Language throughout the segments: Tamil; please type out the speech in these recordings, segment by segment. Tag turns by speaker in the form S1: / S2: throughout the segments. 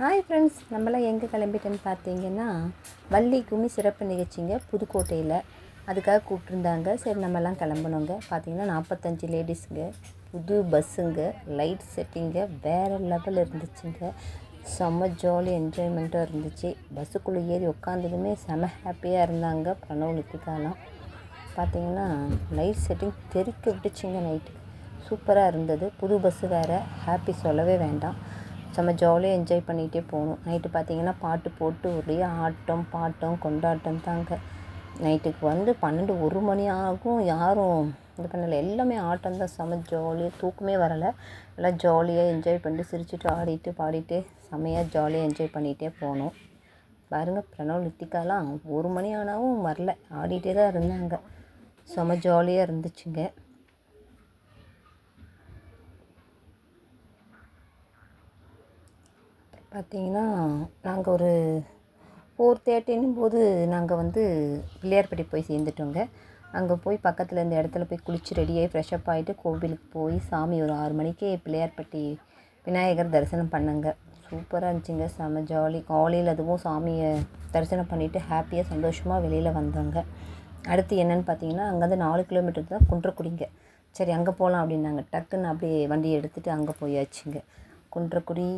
S1: ஹாய் ஃப்ரெண்ட்ஸ், நம்மளாம் எங்கே கிளம்பிட்டேன்னு பார்த்தீங்கன்னா வள்ளி கும்மி சிறப்பு நிகழ்ச்சிங்க புதுக்கோட்டையில். அதுக்காக கூப்பிட்ருந்தாங்க. சரி நம்மலாம் கிளம்பணுங்க. பார்த்தீங்கன்னா 45 லேடிஸுங்க, புது பஸ்ஸுங்க, லைட் செட்டிங்க வேறு லெவல் இருந்துச்சுங்க. செம்ம ஜாலி என்ஜாய்மெண்ட்டாக இருந்துச்சு. பஸ்ஸுக்குள்ளே ஏறி உட்காந்ததுமே செம ஹாப்பியாக இருந்தாங்க பிரணவ் நித்திகாலாம். பார்த்தீங்கன்னா லைட் செட்டிங் தெறிக்க விட்டுச்சுங்க. நைட்டு சூப்பராக இருந்தது. புது பஸ்ஸு வேறு, ஹாப்பி சொல்லவே வேண்டாம். செம்ம ஜாலியாக என்ஜாய் பண்ணிகிட்டே போகணும். நைட்டு பார்த்திங்கன்னா பாட்டு போட்டு ஒரே ஆட்டம் பாட்டம் கொண்டாட்டம் தாங்க. நைட்டுக்கு 12-1 மணி ஆகும். யாரும் இது பண்ணலை, எல்லாமே ஆட்டம் தான். செம்ம ஜாலியாக, தூக்கமே வரலை. எல்லாம் ஜாலியாக என்ஜாய் பண்ணிட்டு சிரிச்சுட்டு ஆடிட்டு பாடிட்டு செம்மையாக ஜாலியாக என்ஜாய் பண்ணிகிட்டே போனோம். பாருங்கள், பிரணவ் நித்திகாலாம் 1 மணி ஆனாலும் வரல, ஆடிட்டே தான் இருந்தாங்க. செம்ம ஜாலியாக இருந்துச்சுங்க. பார்த்திங்கன்னா நாங்கள் ஒரு 4:30 போது நாங்கள் பிள்ளையார்பட்டி போய் சேர்ந்துட்டோங்க. அங்கே போய் பக்கத்தில் இந்த இடத்துல போய் குளித்து ரெடியாகி ஃப்ரெஷ்அப் ஆகிட்டு கோவிலுக்கு போய் சாமி ஒரு 6 மணிக்கு பிள்ளையார்பட்டி விநாயகர் தரிசனம் பண்ணங்க. சூப்பராக இருந்துச்சுங்க, செம்ம ஜாலி. காலையில் அதுவும் சாமியை தரிசனம் பண்ணிவிட்டு ஹாப்பியாக சந்தோஷமாக வெளியில் வந்தோங்க. அடுத்து என்னென்னு பார்த்தீங்கன்னா, அங்கேருந்து 4 கிலோமீட்டர் தான் குன்றக்குடிங்க. சரி அங்கே போகலாம் அப்படின்னாங்க. டக்குன்னு அப்படியே வண்டியை எடுத்துகிட்டு அங்கே போயாச்சுங்க. குன்றக்குடி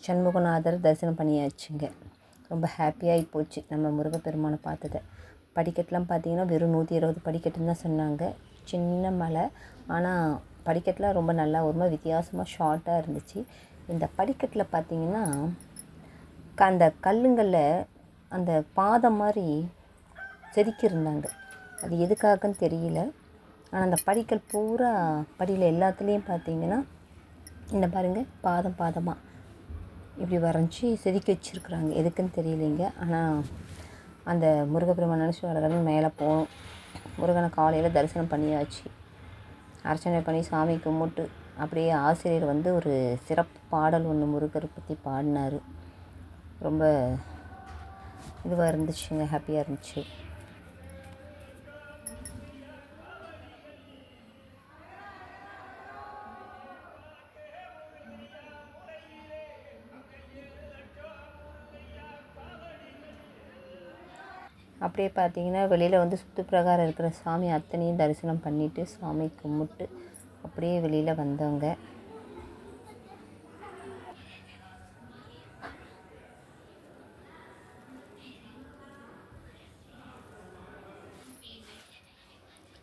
S1: சண்முகநாதர் தரிசனம் பண்ணியாச்சுங்க. ரொம்ப ஹாப்பியாகி போச்சு நம்ம முருகப்பெருமானை பார்த்ததை. படிக்கட்டெலாம் பார்த்திங்கன்னா வெறும் 120 படிக்கட்டுன்னு தான் சொன்னாங்க. சின்ன மலை, ஆனால் படிக்கட்டெலாம் ரொம்ப நல்லா ஒரு மாதிரி வித்தியாசமாக ஷார்ட்டாக இருந்துச்சு. இந்த படிக்கட்டில் பார்த்திங்கன்னா அந்த கல்லுங்களில் அந்த பாதம் மாதிரி செதுக்கியிருந்தாங்க. அது எதுக்காகன்னு தெரியல. ஆனால் அந்த படிக்கல் பூரா படியில் எல்லாத்துலேயும் பார்த்திங்கன்னா இந்த பாருங்கள் பாதம் பாதமாக இப்படி வரைஞ்சி செதுக்கி வச்சுருக்குறாங்க. எதுக்குன்னு தெரியலைங்க. ஆனால் அந்த முருகப்பெருமான் நினச்சி வரகன்னு மேலே போகணும். முருகனை காலையில் தரிசனம் பண்ணியாச்சு. அர்ச்சனை பண்ணி சாமி கும்பிட்டு அப்படியே ஆசிரியர் ஒரு சிறப்பு பாடல் ஒன்று முருகரை பற்றி பாடினார். ரொம்ப இதுவாக இருந்துச்சுங்க, ஹாப்பியாக இருந்துச்சு. அப்படியே பார்த்தீங்கன்னா வெளியில் சுற்று பிரகாரம் இருக்கிற சாமி அத்தனையும் தரிசனம் பண்ணிவிட்டு சாமி கும்பிட்டு அப்படியே வெளியில் வந்தவங்க.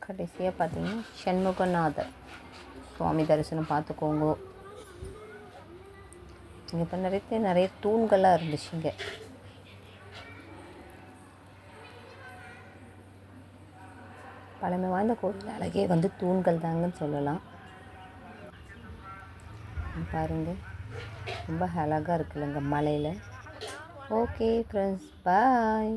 S1: கடைசியாக பார்த்தீங்கன்னா சண்முகநாதர் சுவாமி தரிசனம் பார்த்துக்கோங்க. இங்கே இப்போ நிறைய தூண்களாக இருந்துச்சுங்க. பழமை வாய்ந்த கோவில் அழகே தூண்கள் தாங்கன்னு சொல்லலாம். பாருங்கள், ரொம்ப அழகாக இருக்குல்லங்க மலையில். ஓகே ஃப்ரெண்ட்ஸ், பாய்.